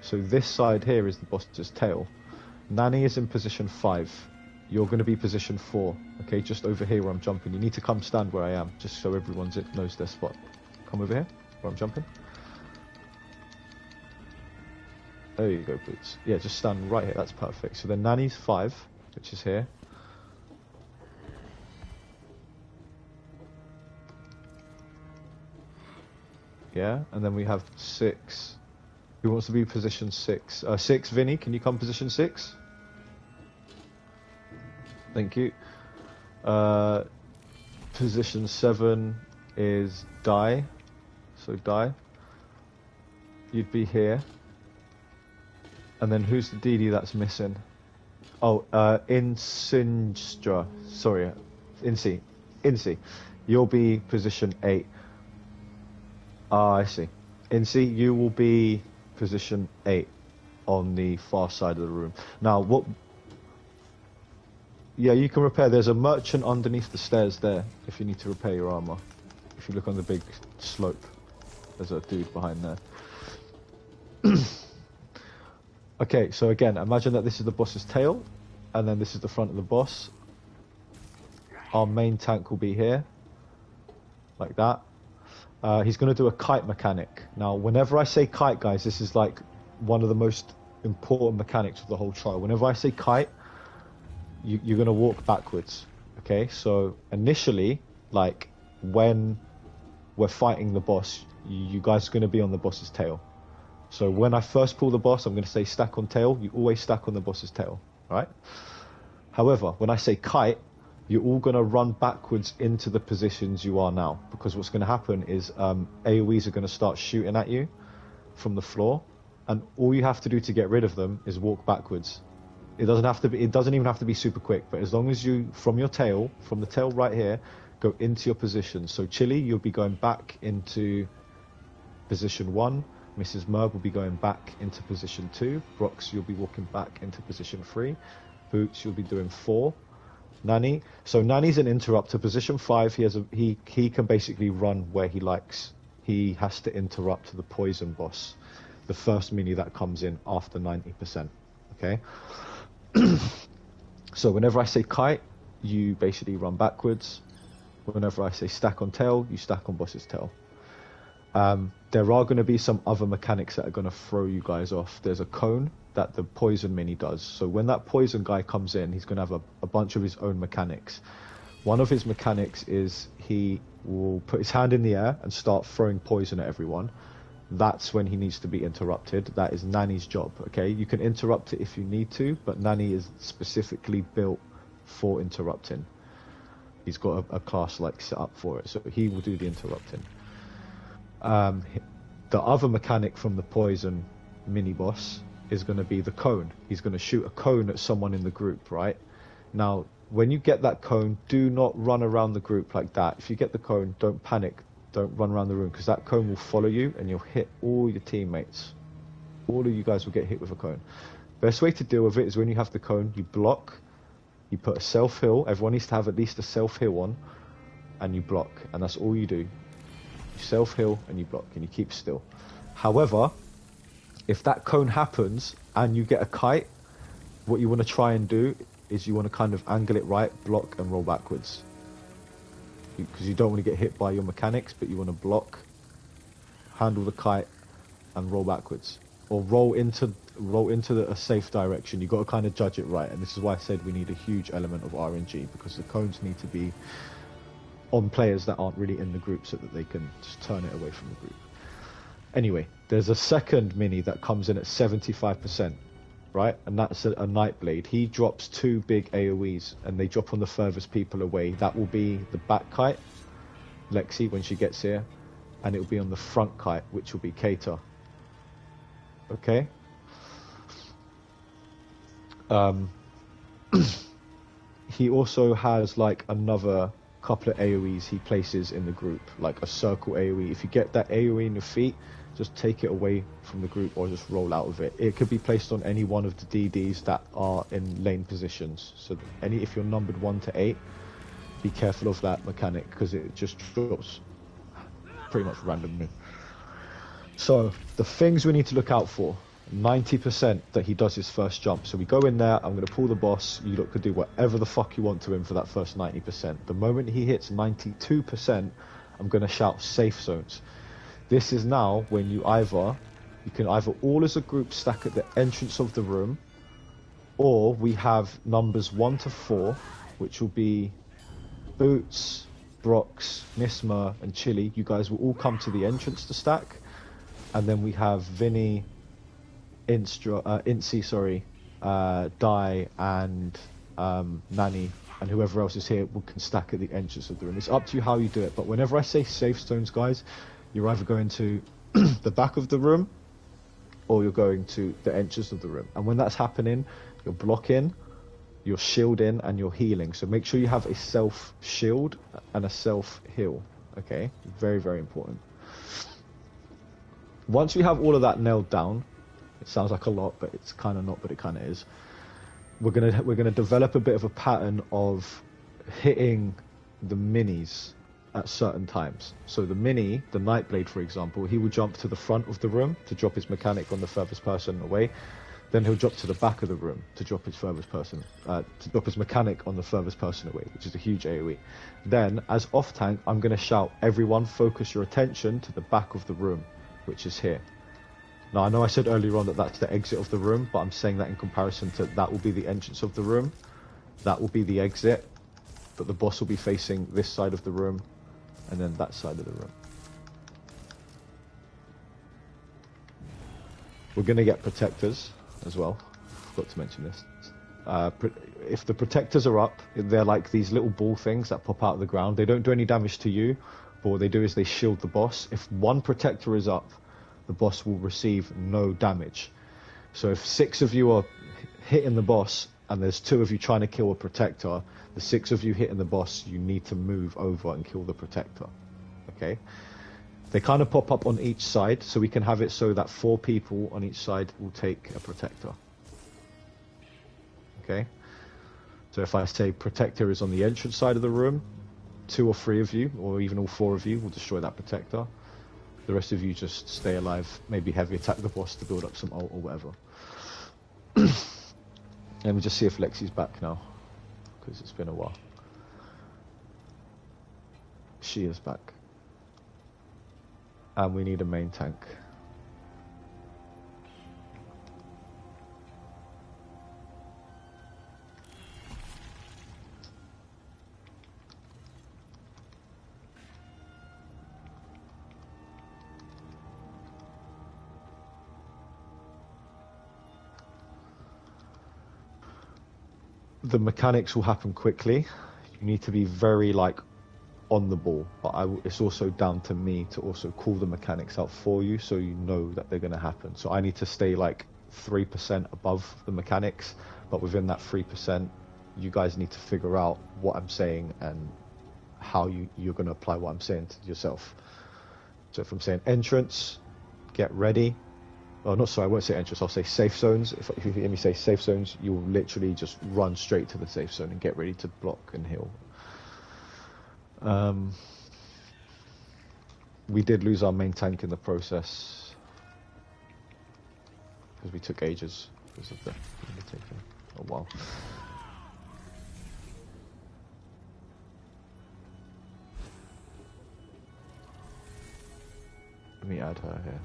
So this side here is the boss's tail. Nanny is in position 5. You're going to be position 4. Okay, just over here where I'm jumping. You need to come stand where I am, just so everyone knows their spot. Come over here, where I'm jumping. There you go, Boots. Yeah, just stand right here. That's perfect. So then Nanny's 5, which is here. Yeah, and then we have 6. Who wants to be position 6? 6, Vinny, can you come position 6? Thank you. Position 7 is Die. So Die. You'd be here. And then who's the DD that's missing? Oh, Insinstra. Sorry, Insi. You'll be position 8. Ah, I see. Insi, you will be position 8 on the far side of the room. Now, what... Yeah, you can repair. There's a merchant underneath the stairs there, if you need to repair your armor. If you look on the big slope, there's a dude behind there. Okay, so again, imagine that this is the boss's tail, and then this is the front of the boss. Our main tank will be here, like that. He's going to do a kite mechanic. Now, whenever I say kite, guys, this is like one of the most important mechanics of the whole trial. Whenever I say kite, you're going to walk backwards. Okay, so initially, like when we're fighting the boss, you guys are going to be on the boss's tail. So when I first pull the boss, I'm going to say stack on tail. You always stack on the boss's tail, right? However, when I say kite, you're all going to run backwards into the positions you are now, because what's going to happen is AoEs are going to start shooting at you from the floor, and all you have to do to get rid of them is walk backwards. It doesn't even have to be super quick, but as long as you, from the tail right here, go into your position. So Chili, you'll be going back into position 1. Mrs. Merb will be going back into position 2. Brox, you'll be walking back into position 3. Boots, you'll be doing 4. Nanny, so Nanny's an interrupter. Position 5, he can basically run where he likes. He has to interrupt the poison boss, the first mini that comes in after 90%. Okay. So whenever I say kite, you basically run backwards. Whenever I say stack on tail, you stack on boss's tail. There are going to be some other mechanics that are going to throw you guys off. There's a cone that the poison mini does. So when that poison guy comes in, he's going to have a bunch of his own mechanics. One of his mechanics is he will put his hand in the air and start throwing poison at everyone. That's when he needs to be interrupted. That is Nanny's job, okay? You can interrupt it if you need to, but Nanny is specifically built for interrupting. He's got a class like set up for it, so he will do the interrupting. The other mechanic from the poison mini boss is going to be the cone. He's going to shoot a cone at someone in the group, right? Now, when you get that cone, do not run around the group like that. If you get the cone, don't panic. Don't run around the room, because that cone will follow you and you'll hit all your teammates. All of you guys will get hit with a cone. Best way to deal with it is when you have the cone, you block, you put a self-heal. Everyone needs to have at least a self-heal on, and you block. And that's all you do. You self-heal and you block and you keep still. However, if that cone happens and you get a kite, what you want to try and do is you want to kind of angle it right, block and roll backwards. Because you don't want to get hit by your mechanics, but you want to block, handle the kite, and roll backwards. Or roll into a safe direction. You've got to kind of judge it right. And this is why I said we need a huge element of RNG, because the cones need to be on players that aren't really in the group so that they can just turn it away from the group. Anyway, there's a second mini that comes in at 75%, right? And that's a Nightblade. He drops 2 big AoEs, and they drop on the furthest people away. That will be the back kite, Lexi, when she gets here, and it will be on the front kite, which will be Kater. Okay? He also has like another couple of AoEs he places in the group, like a circle AoE. If you get that AoE in your feet, just take it away from the group or just roll out of it. It could be placed on any one of the DDs that are in lane positions. So if you're numbered 1 to 8, be careful of that mechanic, because it just drops pretty much randomly. So the things we need to look out for. 90% that he does his first jump. So we go in there, I'm going to pull the boss, you lot could do whatever the fuck you want to him for that first 90%. The moment he hits 92%, I'm going to shout safe zones. This is now when you can either all as a group stack at the entrance of the room, or we have numbers 1 to 4, which will be Boots, Brox, Nisma, and Chili. You guys will all come to the entrance to stack, and then we have Vinny, Incy, Di, and Nani, and whoever else is here can stack at the entrance of the room. It's up to you how you do it, but whenever I say safe zones, guys, you're either going to the back of the room, or you're going to the entrance of the room. And when that's happening, you're blocking, you're shielding, and you're healing. So make sure you have a self-shield and a self-heal, okay? Very, very important. Once you have all of that nailed down, it sounds like a lot, but it's kind of not, but it kind of is. We're gonna develop a bit of a pattern of hitting the minis at certain times. So the Nightblade, for example, he will jump to the front of the room to drop his mechanic on the furthest person away. Then he'll drop to the back of the room to drop his mechanic on the furthest person away, which is a huge AoE. Then, as off tank, I'm gonna shout, everyone focus your attention to the back of the room, which is here. Now, I know I said earlier on that that's the exit of the room, but I'm saying that in comparison to that will be the entrance of the room, that will be the exit, but the boss will be facing this side of the room, and then that side of the room. We're going to get protectors as well. Forgot to mention this. If the protectors are up, they're like these little ball things that pop out of the ground. They don't do any damage to you, but what they do is they shield the boss. If one protector is up, the boss will receive no damage. So if 6 of you are hitting the boss and there's 2 of you trying to kill a protector, the 6 of you hitting the boss, you need to move over and kill the protector. Okay? They kind of pop up on each side, so we can have it so that 4 people on each side will take a protector. Okay? So if I say protector is on the entrance side of the room, 2 or 3 of you, or even all 4 of you, will destroy that protector. The rest of you just stay alive, maybe heavy attack the boss to build up some ult or whatever. Let me just see if Lexi's back now, because it's been a while. She is back. And we need a main tank. The mechanics will happen quickly. You need to be very on the ball, but it's also down to me to also call the mechanics out for you, so you know that they're going to happen. So I need to stay 3% above the mechanics, but within that 3%, you guys need to figure out what I'm saying and how you're going to apply what I'm saying to yourself. So if I'm saying entrance, get ready. Oh, not sorry, I won't say entrance, I'll say safe zones. If you hear me say safe zones, you'll literally just run straight to the safe zone and get ready to block and heal. We did lose our main tank in the process, because we took ages, because of the taking a while. Let me add her here.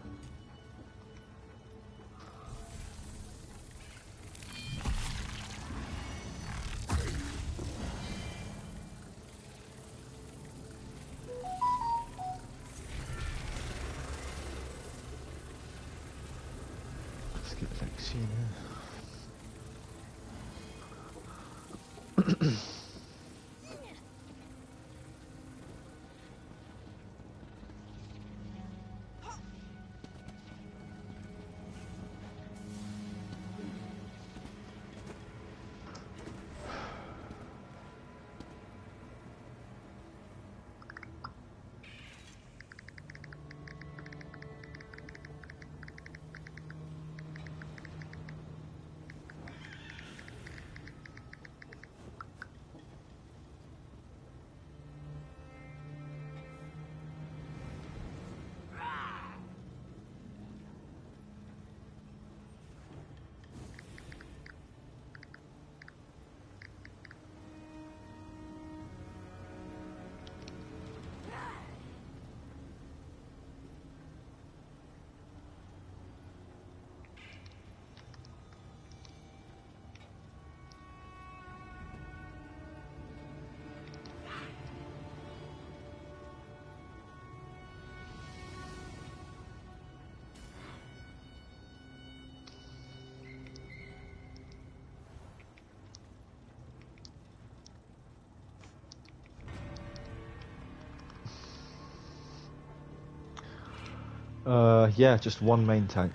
Yeah, just one main tank.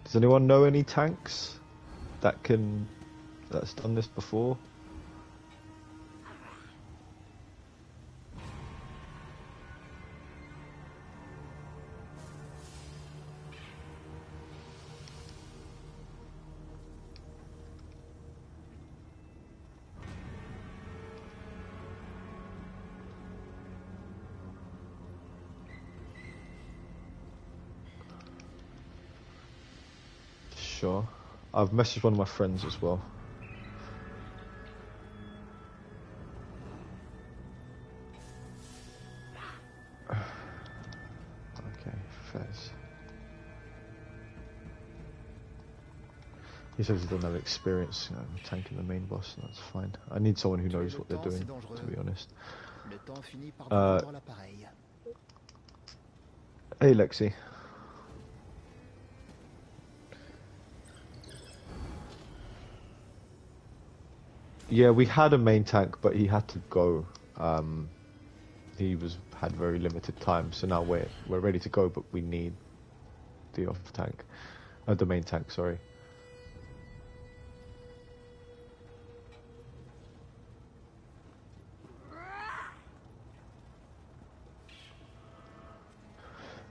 Does anyone know any tanks that's done this before? Sure. I've messaged one of my friends as well. Okay, Fez. He says he doesn't have experience tanking the main boss, and that's fine. I need someone who knows what they're doing, to be honest. Hey, Lexi. Yeah, we had a main tank, but he had to go. He had very limited time, so now we're ready to go, but we need the off tank, the main tank. Sorry.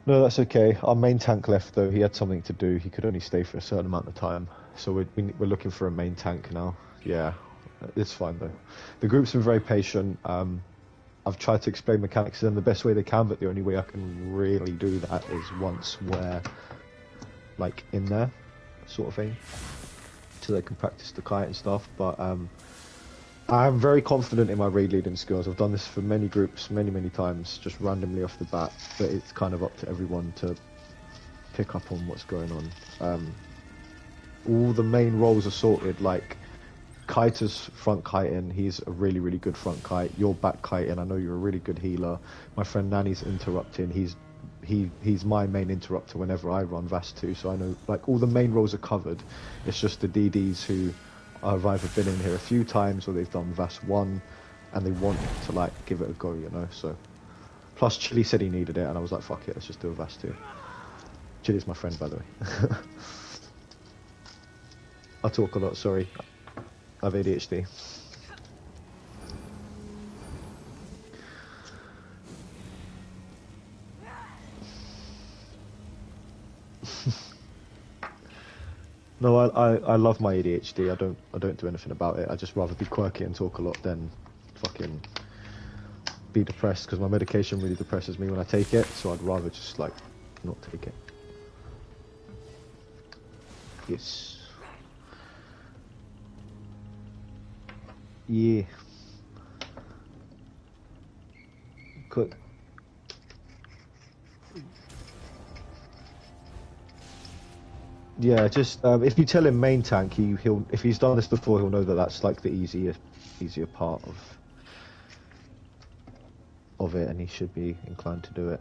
No, that's okay. Our main tank left though. He had something to do. He could only stay for a certain amount of time, so we're looking for a main tank now. Yeah, it's fine though. The group's been very patient. I've tried to explain mechanics to them the best way they can, but the only way I can really do that is once we're like in there, sort of thing, so they can practice the kite and stuff. But I'm very confident in my raid leading skills. I've done this for many groups, many times, just randomly off the bat. But it's kind of up to everyone to pick up on what's going on. All the main roles are sorted. Like Kiter's front kiting, he's a really good front kite. You're back kiting. I know you're a really good healer. My friend Nanny's interrupting. He's my main interrupter whenever I run Vas+2. So I know like all the main roles are covered. It's just the DDs who I've either been in here a few times or they've done Vas+1 and they want to like give it a go, you know. So plus Chili said he needed it and I was like, fuck it, let's just do a Vas+2. Chili's my friend, by the way. I talk a lot, sorry. I have ADHD. No, I love my ADHD. I don't do anything about it. I just rather be quirky and talk a lot than fucking be depressed because my medication really depresses me when I take it. So I'd rather just like not take it. Yes. Yeah. Good. Yeah, just if you tell him main tank, he'll if he's done this before, he'll know that that's like the easier part of it, and he should be inclined to do it.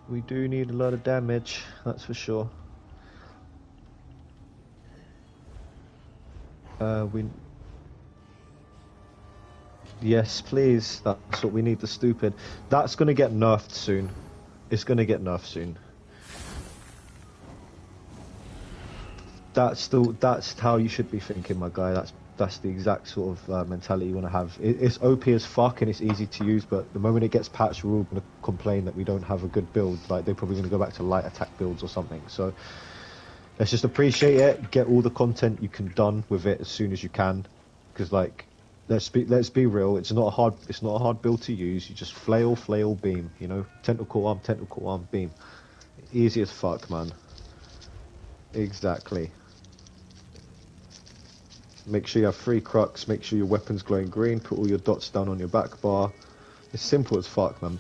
We do need a lot of damage, that's for sure. Yes, please. That's what we need. The stupid. That's gonna get nerfed soon. It's gonna get nerfed soon. That's how you should be thinking, my guy. That's the exact sort of mentality you want to have. It's OP as fuck and it's easy to use, but the moment it gets patched, we're all gonna complain that we don't have a good build. Like they're probably gonna go back to light attack builds or something. So let's just appreciate it. Get all the content you can done with it as soon as you can, because like let's be real. It's not a hard build to use. You just flail, beam. You know, tentacle arm, beam. Easy as fuck, man. Exactly. Make sure you have 3 crux, make sure your weapon's glowing green, put all your dots down on your back bar. It's simple as fuck, man.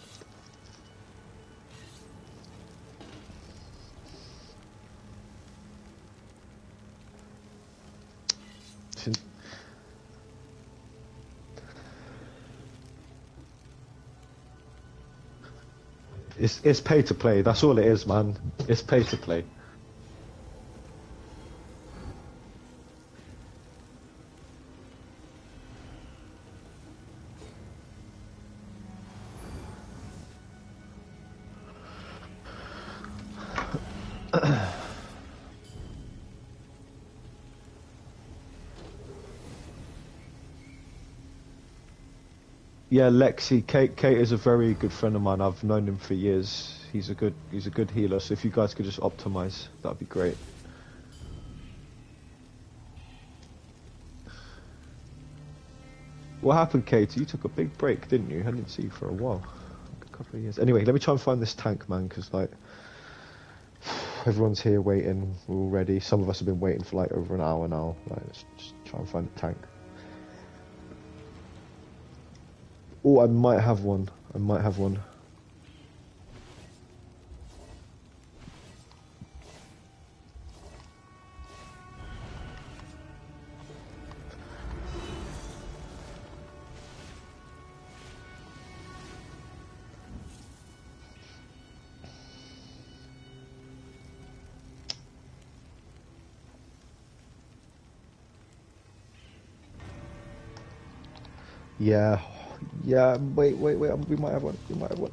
It's pay to play, that's all it is, man. It's pay to play. Yeah, Lexi, Kate is a very good friend of mine. I've known him for years. He's a good healer. So if you guys could just optimize, that'd be great. What happened, Kate? You took a big break, didn't you? I didn't see you for a while, like a couple of years. Anyway, let me try and find this tank, man, because like everyone's here waiting. We're all ready. Some of us have been waiting for like over an hour now. Like, let's just try and find the tank. Oh, I might have one. I might have one. Yeah, yeah. Wait. We might have one. We might have one.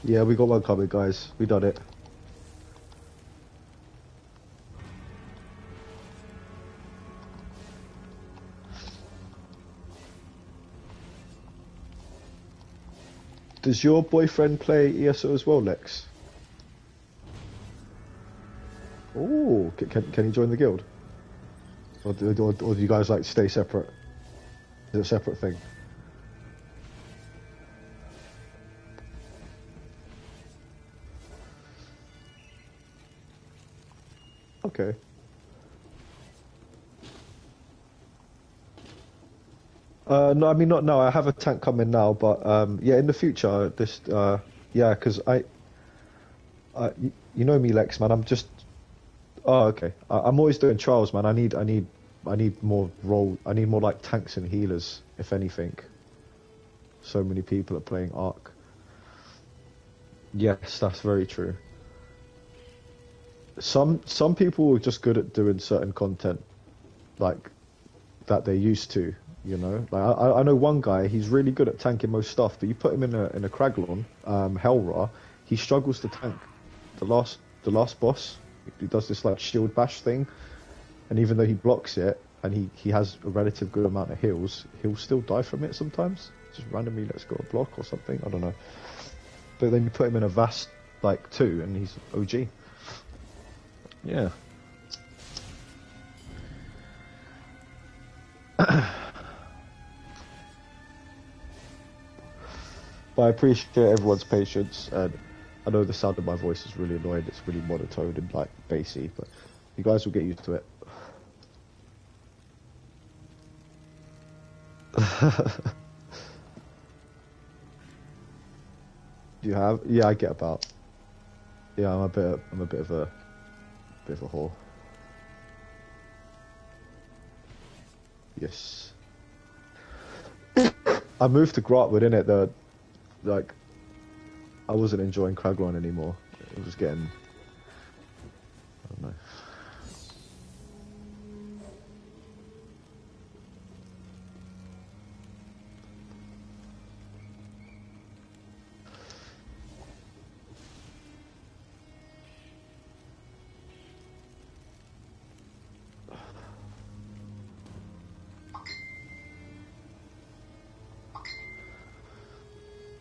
Yeah, we got one coming, guys. We done it. Does your boyfriend play ESO as well, Lex? Oh, can he join the guild? Or do you guys like stay separate? Is it a separate thing? Okay. No, I mean not now. I have a tank coming now, but yeah, in the future, this yeah, because you know me, Lex, man. I'm just oh, okay. I'm always doing trials, man. I need more role. I need more like tanks and healers, if anything. So many people are playing Arc. Yes, that's very true. Some people are just good at doing certain content, like that they're used to. You know, like I know one guy. He's really good at tanking most stuff, but you put him in a Kraglorn, Hellra, he struggles to tank the last boss. He does this like shield bash thing, and even though he blocks it and he has a relative good amount of heals, he'll still die from it sometimes. Just randomly let's go a block or something. I don't know. But then you put him in a Vas like 2 and he's OG. Yeah. But I appreciate everyone's patience, and I know the sound of my voice is really annoying. It's really monotone and like bassy, but you guys will get used to it. Do you have? Yeah, I get about. Yeah, I'm a bit of a whore. Yes. I moved to Grotwood, innit? Like I wasn't enjoying Craglorn anymore. It was getting, I don't know.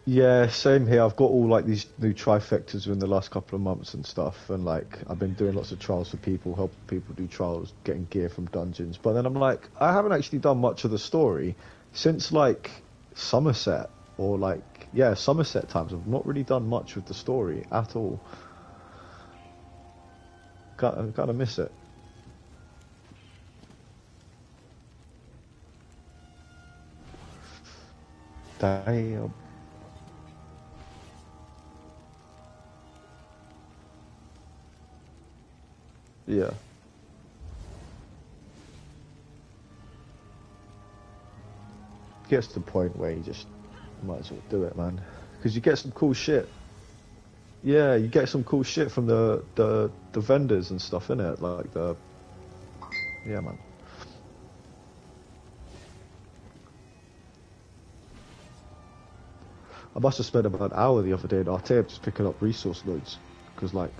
Yeah, same here. I've got all like these new trifectas in the last couple of months and stuff, and like I've been doing lots of trials for people, helping people do trials, getting gear from dungeons. But then I'm like, I haven't actually done much of the story since like Somerset or like yeah, Somerset times. I've not really done much with the story at all. Kind of miss it. Damn. Yeah. Gets to the point where you just might as well do it, man. Because you get some cool shit. Yeah, you get some cool shit from the vendors and stuff, innit? Like the yeah, man. I must have spent about an hour the other day in Artea just picking up resource nodes because like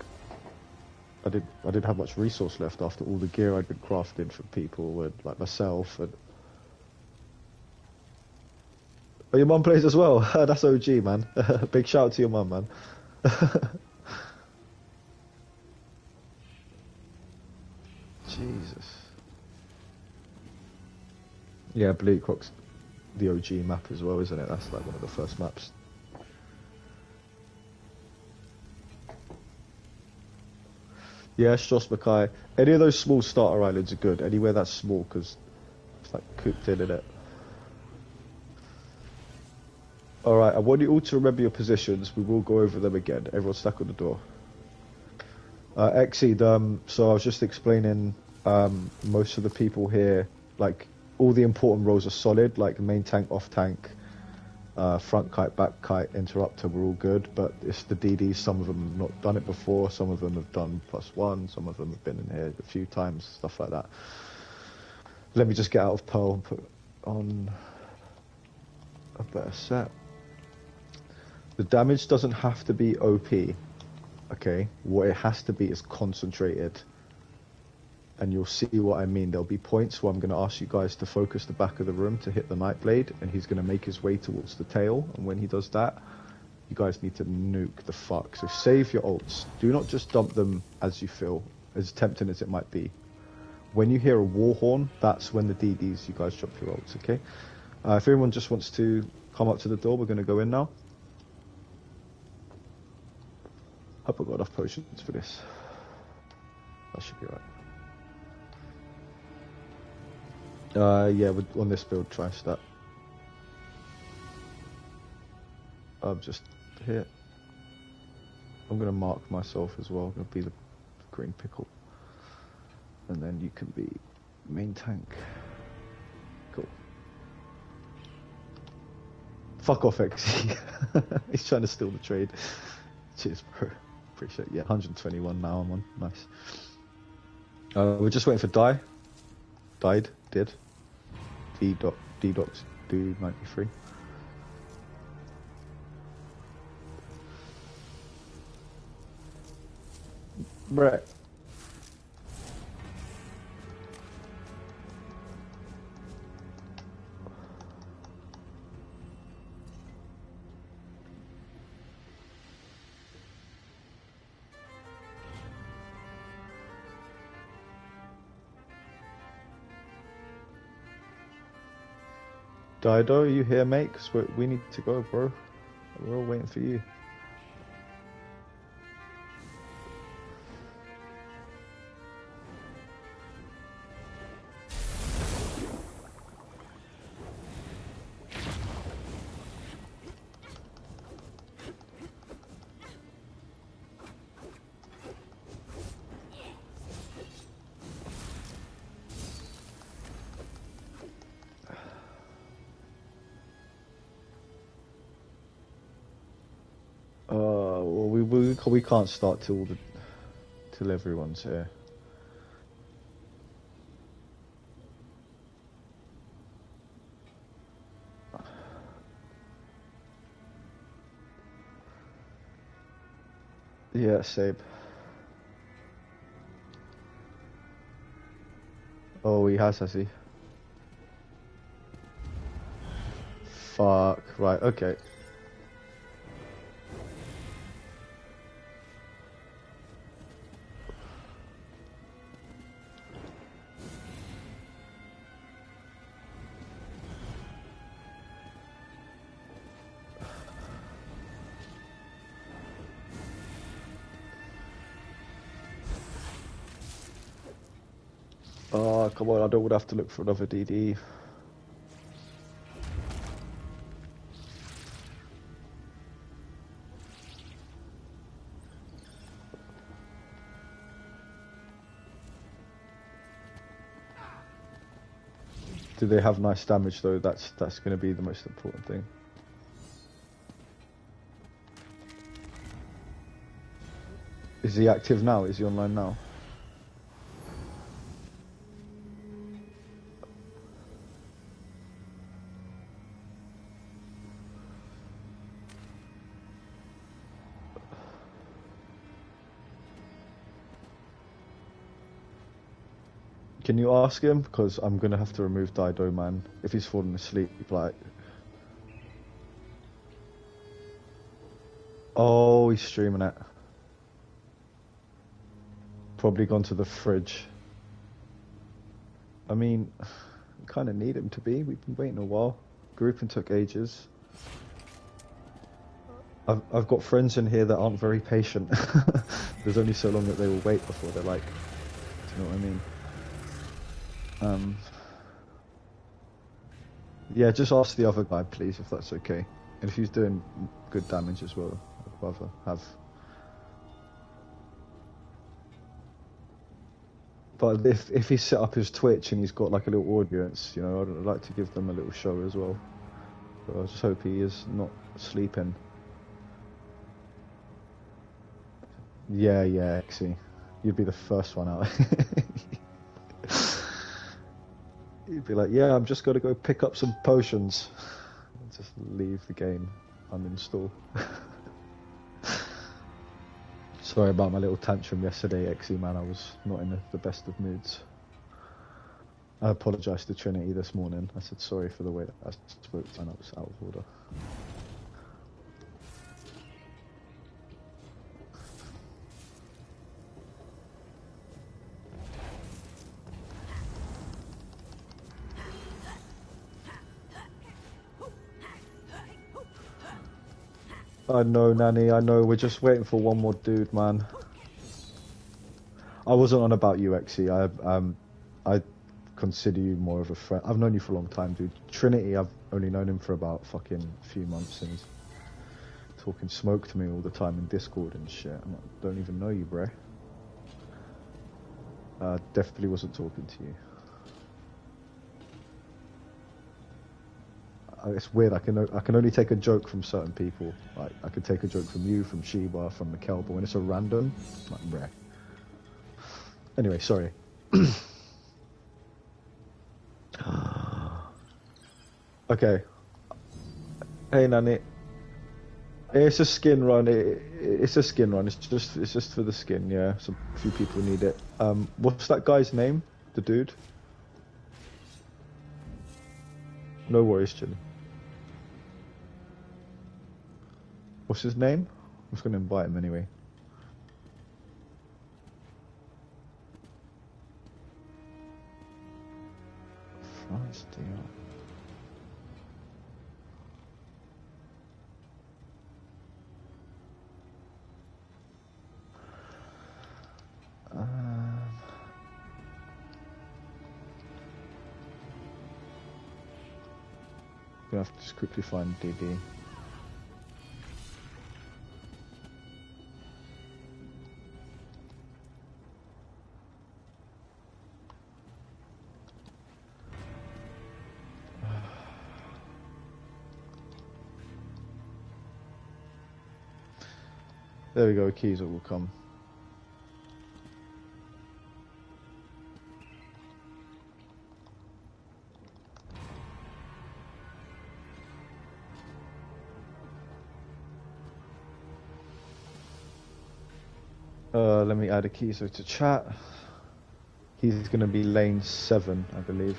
I didn't have much resource left after all the gear I'd been crafting for people and like myself and. Oh, your mum plays as well. That's OG, man. Big shout out to your mum, man. Jesus. Yeah, Bleak Rock's the OG map as well, isn't it? That's like one of the first maps. Yeah, Stros Mackay. Any of those small starter islands are good. Anywhere that's small, because it's like cooped in it. Alright, I want you all to remember your positions. We will go over them again. Everyone stack on the door. Exceed, so I was just explaining, most of the people here, like, all the important roles are solid, like main tank, off tank, front kite, back kite, interrupter, we're all good, but it's the DDs, some of them have not done it before, some of them have done +1, some of them have been in here a few times, stuff like that. Let me just get out of Pearl and put on a better set. The damage doesn't have to be OP, okay? What it has to be is concentrated. And you'll see what I mean. There'll be points where I'm going to ask you guys to focus the back of the room to hit the Nightblade, and he's going to make his way towards the tail, and when he does that, you guys need to nuke the fuck. So save your ults. Do not just dump them as you feel, as tempting as it might be. When you hear a war horn, that's when the DDs, you guys drop your ults, okay? If everyone just wants to come up to the door, we're going to go in now. Hope I've got enough potions for this. That should be right. Yeah, on this build, try stat. I'm just here. I'm going to mark myself as well. I'm going to be the green pickle. And then you can be main tank. Cool. Fuck off, XE. He's trying to steal the trade. Cheers, bro. Appreciate it. Yeah, 121 now I'm on. Nice. We're just waiting for die. Died. Did. D-docs do 93. Right. Dido, are you here, mate? Because we need to go, bro. We're all waiting for you. Well, we can't start till everyone's here. Yeah, Sabe. Oh, he has he? Fuck. Right. Okay. Oh, come on, I don't want to have to look for another DD. Do they have nice damage though? That's going to be the most important thing. Is he active now? Is he online now? Can you ask him? Because I'm gonna have to remove Dido, man. If he's falling asleep, like... Oh, he's streaming it. Probably gone to the fridge. I mean, we kind of need him to be. We've been waiting a while. Grouping took ages. I've got friends in here that aren't very patient. There's only so long that they will wait before they're like... Do you know what I mean? Yeah, just ask the other guy, please, if that's okay. And if he's doing good damage as well, I'd rather have... But if he's set up his Twitch and he's got like a little audience, you know, I'd like to give them a little show as well. But I just hope he is not sleeping. Yeah, Exy. You'd be the first one out. You'd be like, yeah, I'm just going to go pick up some potions. Just leave the game, uninstall. Sorry about my little tantrum yesterday, Exy, man. I was not in the best of moods. I apologised to Trinity this morning. I said sorry for the way that I spoke to her and I was out of order. I know, Nanny, I know. We're just waiting for one more dude, man. I wasn't on about you, Exy. I consider you more of a friend. I've known you for a long time, dude. Trinity, I've only known him for about fucking few months, and he's talking smoke to me all the time in Discord and shit. I don't even know you, bro. Definitely wasn't talking to you. It's weird. I can only take a joke from certain people. Like I could take a joke from you, from Sheba, from Mikkel, but when it's a random, it's like rare. Anyway, sorry. Okay. Hey, Nanny. It's a skin run. It's a skin run. It's just for the skin. Yeah. So a few people need it. What's that guy's name? The dude. No worries, Chili. What's his name? I'm just gonna invite him anyway. France, gonna have to just quickly find DD. There we go, Keys will come. Let me add a Kizo to chat. He's gonna be lane 7, I believe.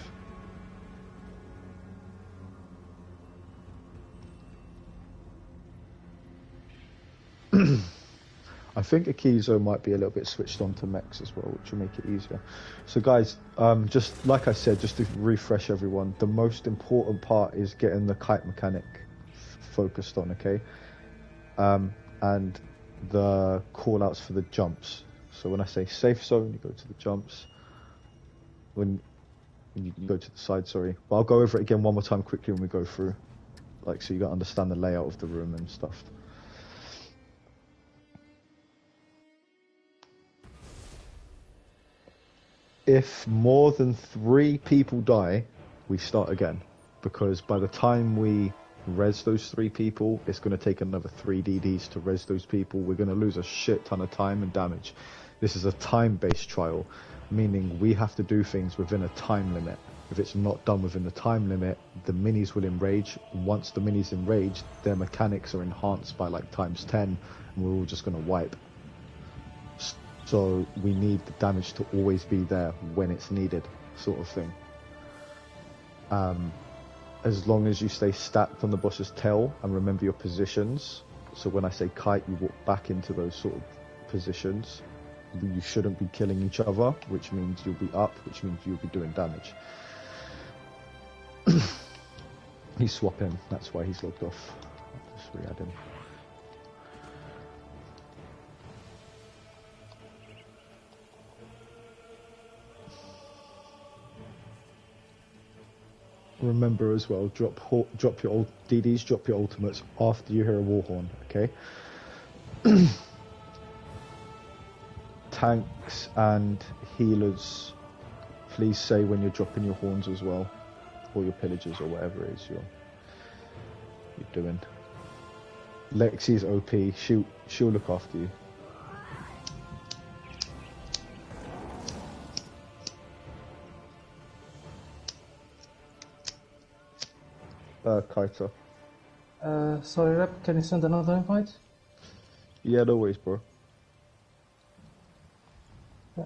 I think Akizo might be a little bit switched on to mechs as well, which will make it easier. So guys, just like I said, just to refresh everyone, the most important part is getting the kite mechanic focused on, okay? And the call-outs for the jumps. So when I say safe zone, you go to the jumps. When you go to the side, sorry. But I'll go over it again one more time quickly when we go through. Like, so you got to understand the layout of the room and stuff. If more than 3 people die, we start again. Because by the time we res those 3 people. It's going to take another 3 DDs to res those people. We're going to lose a shit ton of time and damage. This is a time-based trial, meaning we have to do things within a time limit. If it's not done within the time limit, the minis will enrage. Once the minis enrage, their mechanics are enhanced by like times 10, and we're all just going to wipe. So we need the damage to always be there when it's needed, sort of thing. As long as you stay stacked on the boss's tail and remember your positions. So when I say kite, you walk back into those sort of positions. You shouldn't be killing each other, which means you'll be up, which means you'll be doing damage. He's swapping, that's why he's logged off. I'll just re-add him. Remember as well, drop your old DDs, drop your ultimates after you hear a war horn, okay? Tanks and healers, please say when you're dropping your horns as well, or your pillagers or whatever it is you're doing. Lexi's OP, she'll look after you. Kaita. Sorry, Rep, can you send another invite? Yeah, no worries, bro. Yeah.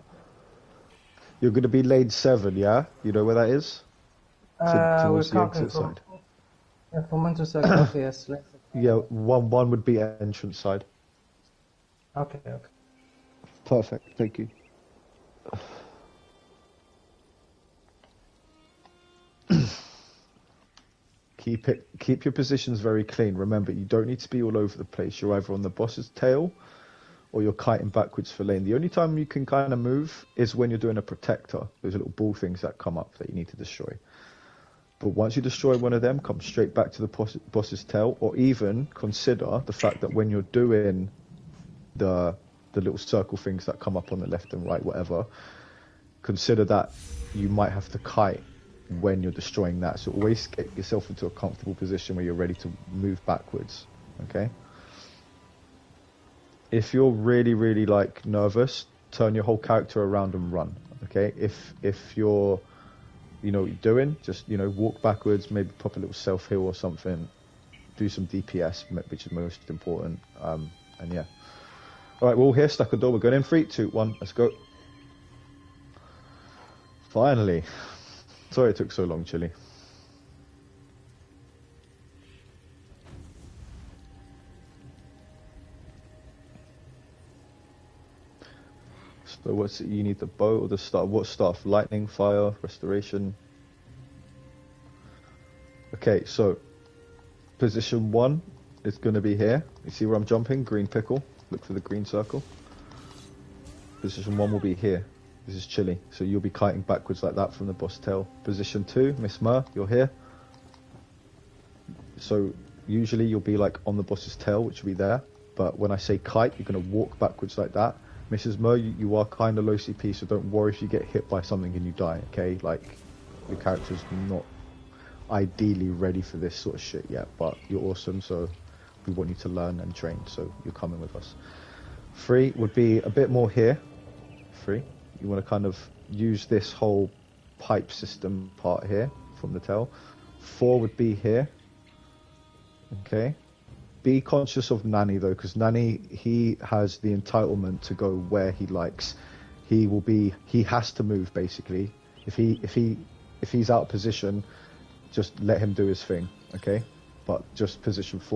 You're going to be lane 7, yeah? You know where that is? Towards the exit side. Yeah, from intersect, okay, yes. Yeah, one would be entrance side. Okay. Perfect, thank you. Keep your positions very clean. Remember, you don't need to be all over the place. You're either on the boss's tail or you're kiting backwards for lane. The only time you can kind of move is when you're doing a protector. Those little ball things that come up that you need to destroy. But once you destroy one of them, come straight back to the boss's tail, or even consider the fact that when you're doing the little circle things that come up on the left and right, whatever, consider that you might have to kite when you're destroying that. So always get yourself into a comfortable position where you're ready to move backwards, okay? If you're really, really like nervous, turn your whole character around and run, okay? If you're, you know what you're doing, just, you know, walk backwards, maybe pop a little self-heal or something, do some DPS, which is most important, and yeah. Alright, we're all here, stack a door, we're going in 3, 2, 1, let's go. Finally. Sorry it took so long, Chili. So what's it, you need the bow or the staff? What staff? Lightning, fire, restoration. Okay, so position 1 is going to be here. You see where I'm jumping? Green pickle. Look for the green circle. Position 1 will be here. This is Chili, so you'll be kiting backwards like that from the boss tail. Position 2, Miss Mer, you're here. So usually you'll be like on the boss's tail, which will be there. But when I say kite, you're going to walk backwards like that. Mrs. Mer, you are kind of low CP, so don't worry if you get hit by something and you die, okay? Like, your character's not ideally ready for this sort of shit yet, but you're awesome, so we want you to learn and train, so you're coming with us. 3 would be a bit more here. 3. You want to kind of use this whole pipe system part here from the tail. 4 would be here. Okay. Be conscious of Nani though, because Nani, he has the entitlement to go where he likes. He has to move basically. If he's out of position, just let him do his thing. Okay. But just position 4.